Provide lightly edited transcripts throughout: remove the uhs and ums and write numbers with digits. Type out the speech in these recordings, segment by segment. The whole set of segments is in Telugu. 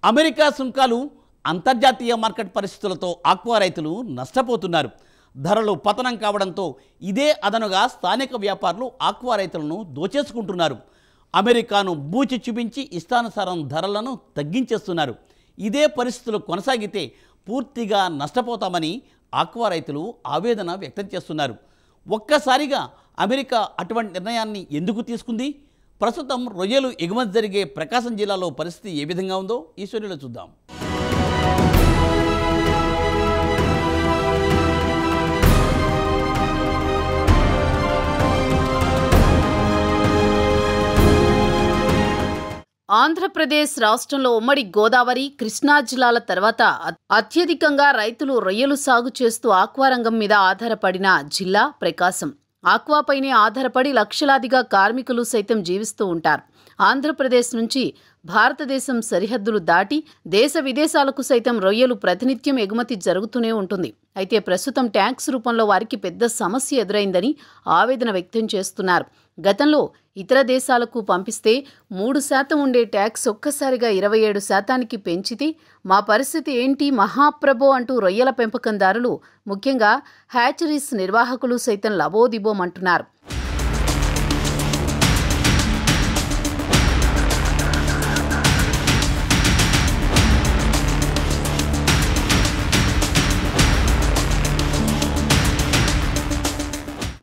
అమెరికా సుంకాలు అంతర్జాతీయ మార్కెట్ పరిస్థితులతో ఆక్వా రైతులు నష్టపోతున్నారు. ధరలు పతనం కావడంతో ఇదే అదనుగా స్థానిక వ్యాపారులు ఆక్వా రైతులను దోచేసుకుంటున్నారు. అమెరికాను బూచి చూపించి ఇష్టానుసారం ధరలను తగ్గించేస్తున్నారు. ఇదే పరిస్థితులు కొనసాగితే పూర్తిగా నష్టపోతామని ఆక్వా రైతులు ఆవేదన వ్యక్తం చేస్తున్నారు. ఒక్కసారిగా అమెరికా అటువంటి నిర్ణయాన్ని ఎందుకు తీసుకుంది? ప్రస్తుతం రొయ్యలు ఎగుమతి జరిగే ప్రకాశం జిల్లాలో పరిస్థితి ఏ విధంగా ఉందో ఈ స్టోరీలో చూద్దాం. ఆంధ్రప్రదేశ్ రాష్ట్రంలో ఉమ్మడి గోదావరి, కృష్ణా జిల్లాల తర్వాత అత్యధికంగా రైతులు రొయ్యలు సాగు చేస్తూ ఆక్వా రంగం మీద ఆధారపడిన జిల్లా ప్రకాశం. ఆక్వాపైనే ఆధారపడి లక్షలాదిగా కార్మికులు సైతం జీవిస్తూ ఉంటారు. ఆంధ్రప్రదేశ్ నుంచి భారతదేశం సరిహద్దులు దాటి దేశ విదేశాలకు సైతం రొయ్యలు ప్రతినిత్యం ఎగుమతి జరుగుతూనే ఉంటుంది. అయితే ప్రస్తుతం ట్యాక్స్ రూపంలో వారికి పెద్ద సమస్య ఎదురైందని ఆవేదన వ్యక్తం చేస్తున్నారు. గతంలో ఇతర దేశాలకు పంపిస్తే 3% ఉండే ట్యాక్స్ ఒక్కసారిగా 27% పెంచితే మా పరిస్థితి ఏంటి మహాప్రభో అంటూ రొయ్యల పెంపకందారులు, ముఖ్యంగా హ్యాచరీస్ నిర్వాహకులు సైతం లబోదిబోమంటున్నారు.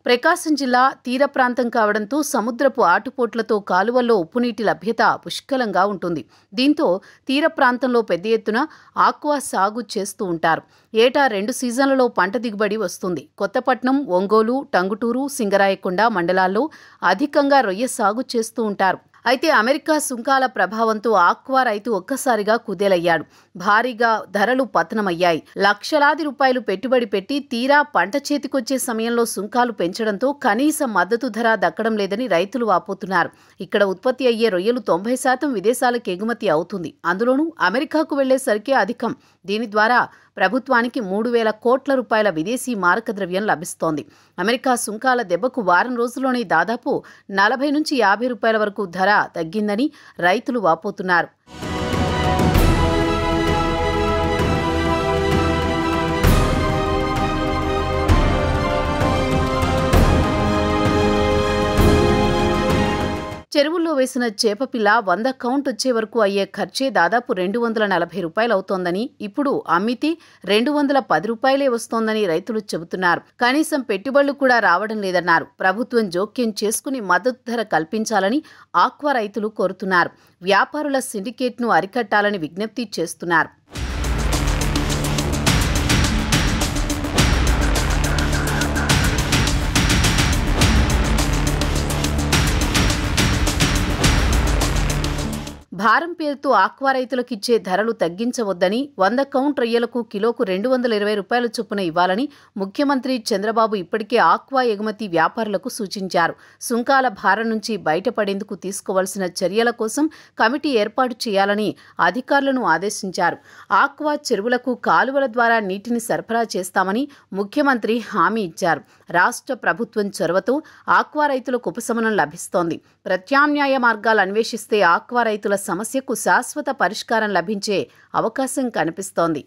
ప్రకాశం జిల్లా తీర ప్రాంతం కావడంతో సముద్రపు ఆటుపోట్లతో కాలువల్లో ఉప్పునీటి లభ్యత పుష్కలంగా ఉంటుంది. దీంతో తీర ప్రాంతంలో పెద్ద ఎత్తున ఆక్వా సాగు చేస్తూ ఉంటారు. ఏటా 2 సీజన్లలో పంట దిగుబడి వస్తుంది. కొత్తపట్నం, ఒంగోలు, టంగుటూరు, సింగరాయకొండ మండలాల్లో అధికంగా రొయ్య సాగు చేస్తూ ఉంటారు. అయితే అమెరికా సుంకాల ప్రభావంతో ఆక్వా రైతు ఒక్కసారిగా కుదేలయ్యాడు. భారీగా ధరలు పతనమయ్యాయి. లక్షలాది రూపాయలు పెట్టుబడి పెట్టి తీరా పంట చేతికొచ్చే సమయంలో సుంకాలు పెంచడంతో కనీస మద్దతు ధర దక్కడం లేదని రైతులు వాపోతున్నారు. ఇక్కడ ఉత్పత్తి అయ్యే రొయ్యలు 90% విదేశాలకు ఎగుమతి అవుతుంది. అందులోనూ అమెరికాకు వెళ్లేసరికే అధికం. దీని ద్వారా ప్రభుత్వానికి 3,000 కోట్ల రూపాయల విదేశీ మారక ద్రవ్యం లభిస్తోంది. అమెరికా సుంకాల దెబ్బకు వారం రోజుల్లోనే దాదాపు 40 నుంచి 50 రూపాయల వరకు ధర తగ్గిందని రైతులు వాపోతున్నారు. చెరువుల్లో వేసిన చేపపిల్ల 100 కౌంట్ వచ్చే వరకు అయ్యే ఖర్చే దాదాపు 240 రూపాయలు అవుతోందని, ఇప్పుడు అమ్మితే 210 రూపాయలే వస్తోందని రైతులు చెబుతున్నారు. కనీసం పెట్టుబడులు కూడా రావడం లేదన్నారు. ప్రభుత్వం జోక్యం చేసుకుని మద్దతు ధర కల్పించాలని ఆక్వా రైతులు కోరుతున్నారు. వ్యాపారుల సిండికేట్ను అరికట్టాలని విజ్ఞప్తి చేస్తున్నారు. భారం పేరుతో ఆక్వా రైతులకు ఇచ్చే ధరలు తగ్గించవద్దని, 100 కౌంట్ రొయ్యలకు కిలోకు 220 రూపాయల చొప్పున ఇవ్వాలని ముఖ్యమంత్రి చంద్రబాబు ఇప్పటికే ఆక్వా ఎగుమతి వ్యాపారులకు సూచించారు. సుంకాల భారం నుంచి బయటపడేందుకు తీసుకోవాల్సిన చర్యల కోసం కమిటీ ఏర్పాటు చేయాలని అధికారులను ఆదేశించారు. ఆక్వా చెరువులకు కాలువల ద్వారా నీటిని సరఫరా చేస్తామని ముఖ్యమంత్రి హామీ ఇచ్చారు. రాష్ట్ర ప్రభుత్వం చొరవతో ఆక్వా రైతులకు ఉపశమనం లభిస్తోంది. ప్రత్యామ్నాయ మార్గాలు అన్వేషిస్తే ఆక్వా రైతుల సమస్యకు శాశ్వత పరిష్కారం లభించే అవకాశం కనిపిస్తోంది.